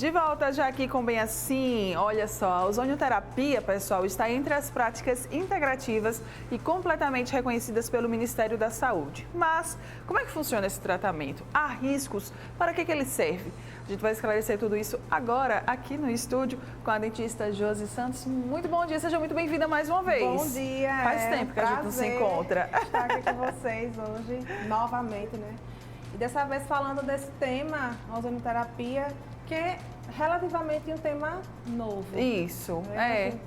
De volta já aqui com Bem Assim, olha só, a ozonioterapia, pessoal, está entre as práticas integrativas e completamente reconhecidas pelo Ministério da Saúde. Mas, como é que funciona esse tratamento? Há riscos? Para que ele serve? A gente vai esclarecer tudo isso agora aqui no estúdio com a dentista Josi Santos. Muito bom dia, seja muito bem-vinda mais uma vez. Bom dia. Faz tempo que a gente não se encontra. Estar aqui com vocês hoje, novamente, né? E dessa vez falando desse tema, ozonioterapia, que é relativamente um tema novo. Isso, né? Assim,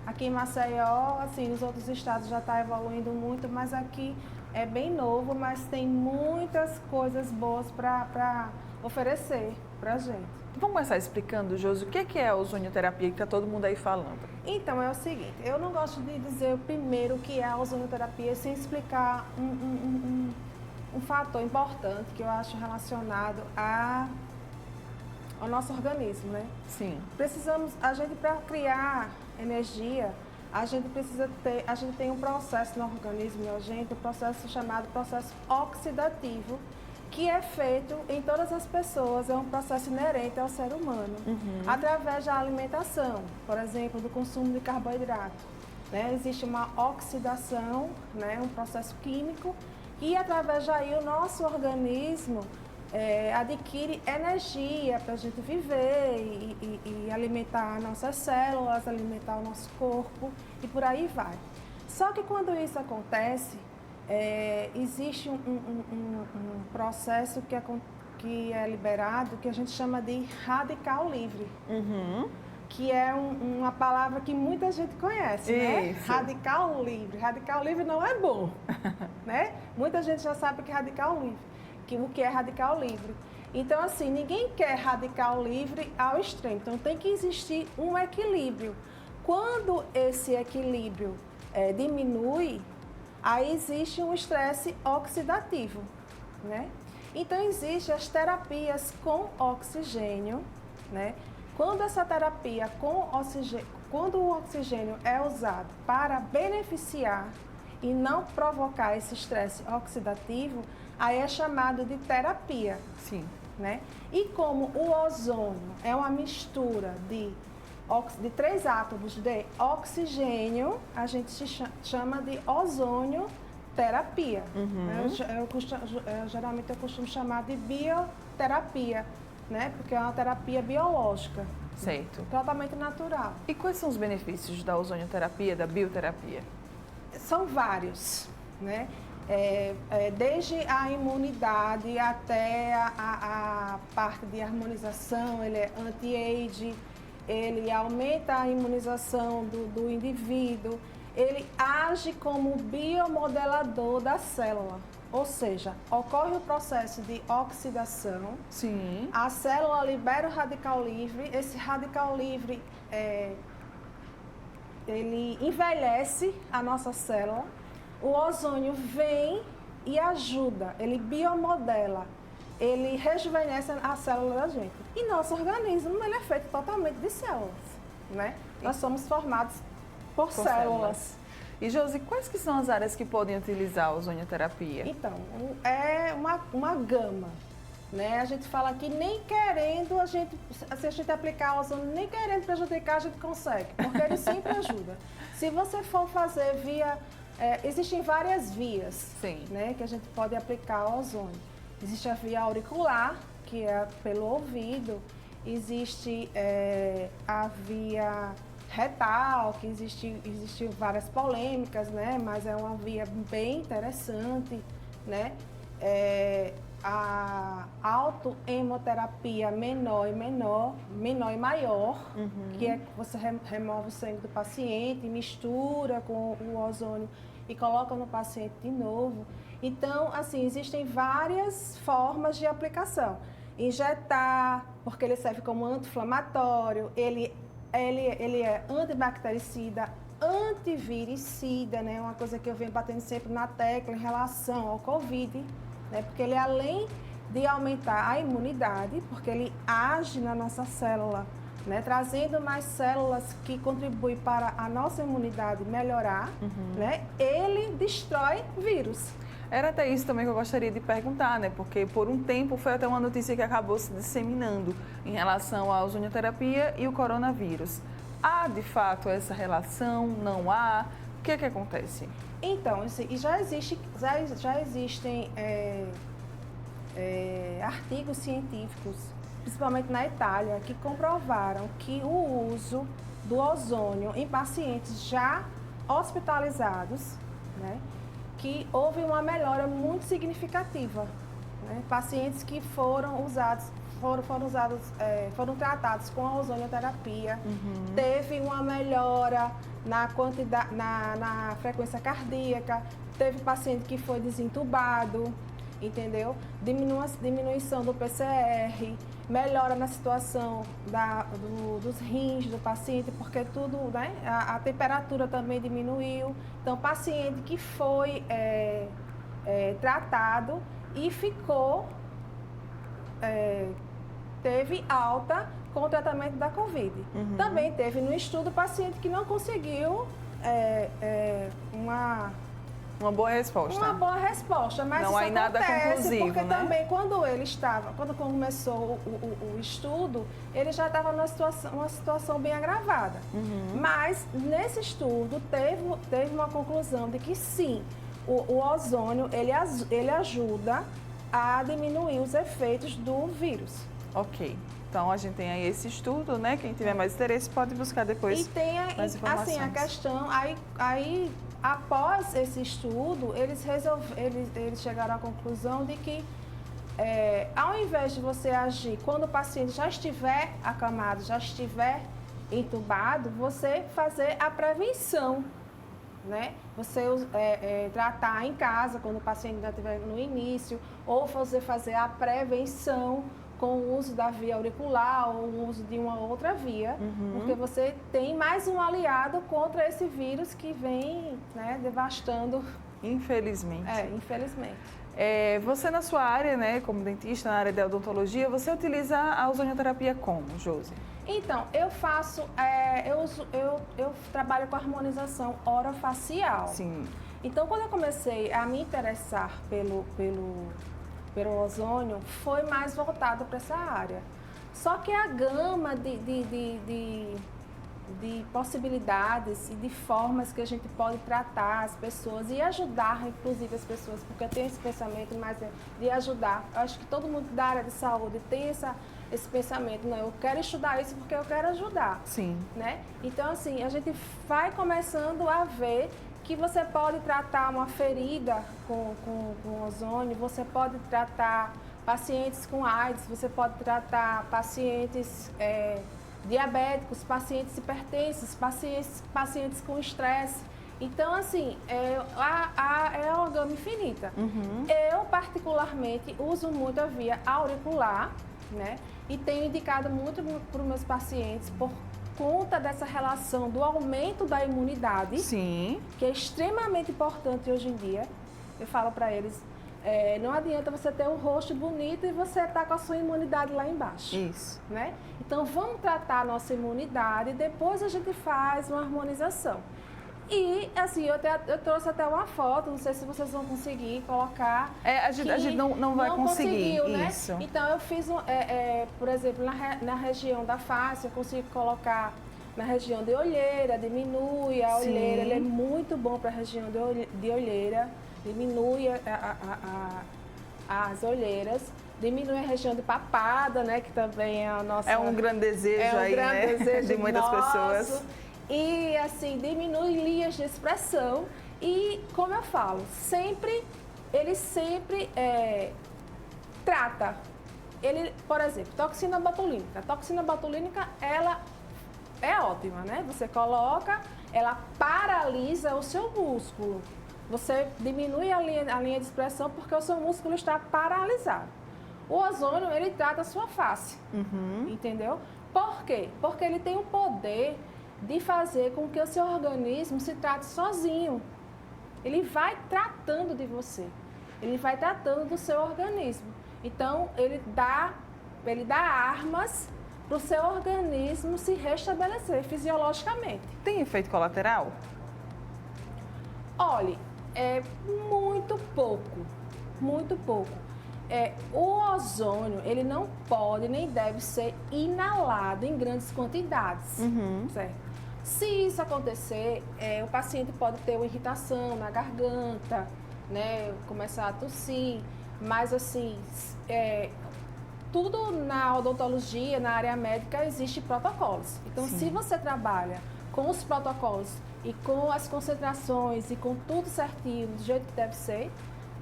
aqui em Maceió, assim, nos outros estados já está evoluindo muito, mas aqui é bem novo, mas tem muitas coisas boas para oferecer para a gente. Vamos começar explicando, Josi, o que é a ozonioterapia que está todo mundo aí falando? Então, é o seguinte, eu não gosto de dizer primeiro o que é a ozonioterapia sem explicar um fator importante que eu acho relacionado ao nosso organismo, né? Sim. A gente para criar energia, a gente tem um processo no organismo da gente, um processo chamado processo oxidativo, que é feito em todas as pessoas, é um processo inerente ao ser humano, através da alimentação, por exemplo, do consumo de carboidrato. Né? Existe uma oxidação, né? Um processo químico, e através daí o nosso organismo adquire energia para a gente viver e alimentar nossas células, alimentar o nosso corpo e por aí vai. Só que quando isso acontece, existe um processo que é liberado, que a gente chama de radical livre. Que é uma palavra que muita gente conhece, né? Radical livre. Radical livre não é bom, né? Muita gente já sabe que é radical livre, o que é radical livre. Então, assim, ninguém quer radical livre ao extremo. Então, tem que existir um equilíbrio. Quando esse equilíbrio diminui, aí existe um estresse oxidativo, né? Então, existem as terapias com oxigênio, né? Quando essa terapia quando o oxigênio é usado para beneficiar e não provocar esse estresse oxidativo, aí é chamado de terapia. Sim. Né? E como o ozônio é uma mistura de 3 átomos de oxigênio, a gente chama de ozonioterapia. Geralmente eu costumo chamar de bioterapia, né? Porque é uma terapia biológica. Certo. Totalmente natural. E quais são os benefícios da ozonioterapia, da bioterapia? São vários, né? Desde a imunidade até a parte de harmonização, ele é anti-age, ele aumenta a imunização do indivíduo, ele age como biomodelador da célula. Ou seja, ocorre o processo de oxidação. Sim. A célula libera o radical livre. Esse radical livre, ele envelhece a nossa célula. O ozônio vem e ajuda, ele biomodela, ele rejuvenesce a célula da gente. E nosso organismo, ele é feito totalmente de células, né? Nós somos formados por células. E, Josi, quais que são as áreas que podem utilizar a ozonioterapia? Então, é uma gama, né? A gente fala que nem querendo, se a gente aplicar o ozônio, nem querendo prejudicar, a gente consegue, porque ele sempre ajuda. Se você for fazer existem várias vias, Sim, né, que a gente pode aplicar o ozônio. Existe a via auricular, que é pelo ouvido, existe a via retal, que existe várias polêmicas, né? Mas é uma via bem interessante, né? A autohemoterapia menor e maior, que é que você remove o sangue do paciente, mistura com o ozônio e coloca no paciente de novo. Então, assim, existem várias formas de aplicação. Injetar, porque ele serve como anti-inflamatório, ele é antibactericida, antiviricida, né? Uma coisa que eu venho batendo sempre na tecla em relação ao Covid, né? Porque ele, além de aumentar a imunidade, porque ele age na nossa célula, né? Trazendo mais células que contribuem para a nossa imunidade melhorar, né? Ele destrói vírus. Era até isso também que eu gostaria de perguntar, né? Porque por um tempo foi até uma notícia que acabou se disseminando em relação à ozonioterapia e o coronavírus. Há, de fato, essa relação? Não há? O que é que acontece? Então, e já existem artigos científicos, principalmente na Itália, que comprovaram que o uso do ozônio em pacientes já hospitalizados, né, que houve uma melhora muito significativa. Né? Pacientes que foram tratados com a ozonioterapia, teve uma melhora na quantidade, na frequência cardíaca, teve paciente que foi desentubado, entendeu? Diminuição do PCR, melhora na situação dos rins do paciente, porque tudo, né? A temperatura também diminuiu. Então, paciente que foi tratado e ficou, teve alta com o tratamento da Covid. Também teve no estudo paciente que não conseguiu uma boa resposta. Uma boa resposta, mas não isso há nada conclusivo, porque né? também quando começou o estudo, ele já estava numa situação bem agravada. Mas nesse estudo teve uma conclusão de que sim, o ozônio ele ajuda a diminuir os efeitos do vírus. Ok. Então a gente tem aí esse estudo, né? Quem tiver mais interesse pode buscar depois. E tem mais informações. assim a questão aí após esse estudo, eles chegaram à conclusão de que, ao invés de você agir quando o paciente já estiver acamado, já estiver entubado, você fazer a prevenção, né? Você tratar em casa quando o paciente ainda estiver no início, ou você fazer a prevenção com o uso da via auricular ou o uso de uma outra via, porque você tem mais um aliado contra esse vírus que vem, né, devastando. Infelizmente. Infelizmente. Você na sua área, né, como dentista, na área de odontologia, você utiliza a ozonioterapia como, Josi? Então, eu faço, eu trabalho com harmonização orofacial. Sim. Então, quando eu comecei a me interessar pelo ozônio, foi mais voltado para essa área. Só que a gama de possibilidades e de formas que a gente pode tratar as pessoas e ajudar, inclusive, as pessoas, porque eu tenho esse pensamento mais de ajudar. Eu acho que todo mundo da área de saúde tem esse pensamento, não, eu quero estudar isso porque eu quero ajudar. Sim. Né? Então, assim, a gente vai começando a ver que você pode tratar uma ferida com ozônio, você pode tratar pacientes com AIDS, você pode tratar pacientes diabéticos, pacientes hipertensos, pacientes com estresse. Então, assim, é uma gama infinita. Eu, particularmente, uso muito a via auricular, né? E tenho indicado muito para os meus pacientes por conta dessa relação do aumento da imunidade, sim, que é extremamente importante hoje em dia. Eu falo para eles, não adianta você ter um rosto bonito e você estar com a sua imunidade lá embaixo. Isso. Né? Então, vamos tratar a nossa imunidade e depois a gente faz uma harmonização. E, assim, eu trouxe até uma foto, não sei se vocês vão conseguir colocar. A gente não vai conseguir, né? isso. Então, eu fiz, por exemplo, na região da face, eu consigo colocar na região de olheira, diminui a Sim. olheira, ele é muito bom para a região de olheira, diminui as olheiras. Diminui a região de papada, né? Que também é a nossa... É um grande desejo aí, né? Desejo de muitas pessoas. E, assim, diminui linhas de expressão. E, como eu falo, ele sempre trata. Por exemplo, toxina botulínica. A toxina botulínica, ela é ótima, né? Você coloca, ela paralisa o seu músculo. Você diminui a linha de expressão porque o seu músculo está paralisado. O ozônio, ele trata a sua face, entendeu? Por quê? Porque ele tem o poder de fazer com que o seu organismo se trate sozinho. Ele vai tratando de você, ele vai tratando do seu organismo. Então, ele dá armas para o seu organismo se restabelecer fisiologicamente. Tem efeito colateral? Olhe, é muito pouco, muito pouco. O ozônio, ele não pode nem deve ser inalado em grandes quantidades, certo? Se isso acontecer, o paciente pode ter uma irritação na garganta, né, começar a tossir, mas assim, tudo na odontologia, na área médica, existe protocolos. Então, se você trabalha com os protocolos e com as concentrações e com tudo certinho, do jeito que deve ser,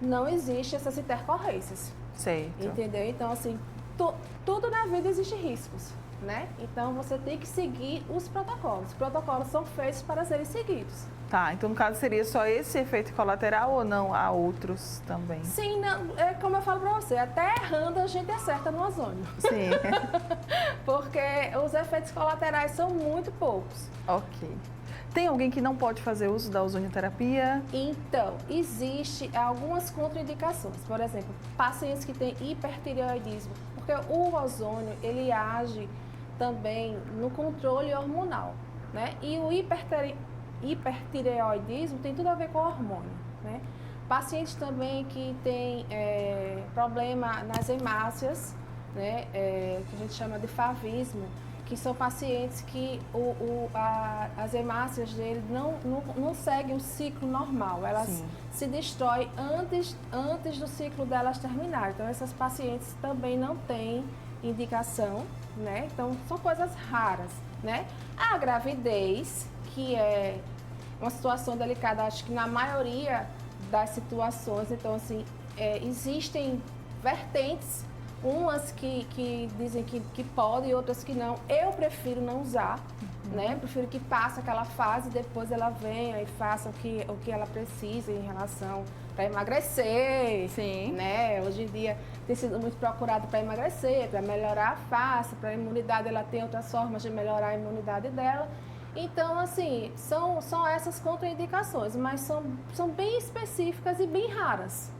não existe essas intercorrências. Certo. Entendeu? Então, assim, tudo na vida existe riscos, né? Então, você tem que seguir os protocolos. Os protocolos são feitos para serem seguidos. Tá, então no caso seria só esse efeito colateral ou não? Há outros também? Sim, não, como eu falo para você, até errando a gente acerta no ozônio. Sim. Porque os efeitos colaterais são muito poucos. Ok. Tem alguém que não pode fazer uso da ozonioterapia? Então, existe algumas contraindicações. Por exemplo, pacientes que têm hipertireoidismo, porque o ozônio, ele age também no controle hormonal, né? E o hipertireoidismo tem tudo a ver com hormônio, né? Pacientes também que têm problema nas hemácias, né? Que a gente chama de favismo, que são pacientes que as hemácias dele não seguem o ciclo normal, elas se destroem antes do ciclo delas terminar. Então, essas pacientes também não têm indicação, né? Então, são coisas raras, né? A gravidez, que é uma situação delicada, acho que na maioria das situações, então, assim, existem vertentes, umas que dizem que pode e outras que não. Eu prefiro não usar, né? Prefiro que passe aquela fase e depois ela venha e faça o que ela precisa em relação para emagrecer. Sim. Né? Hoje em dia tem sido muito procurado para emagrecer, para melhorar a face, para a imunidade, ela tem outras formas de melhorar a imunidade dela. Então, assim, são essas contraindicações, mas são bem específicas e bem raras.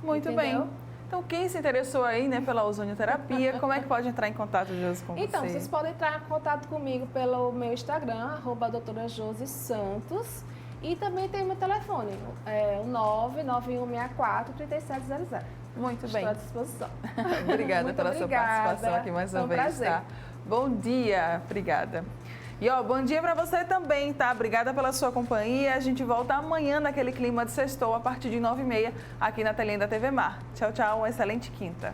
Muito entendeu? bem. Então, quem se interessou aí, né, pela ozonioterapia, como é que pode entrar em contato, Josi, com você? Então, vocês podem entrar em contato comigo pelo meu Instagram, @doutora-josi-santos, e também tem meu telefone, o 99164-3700. Muito bem. Estou à disposição. Obrigada Muito pela sua participação aqui mais uma vez, prazer. tá? Bom dia, obrigada. E bom dia para você também, tá? Obrigada pela sua companhia. A gente volta amanhã naquele clima de sextou a partir de 9h30 aqui na telinha da TV Mar. Tchau, tchau, uma excelente quinta.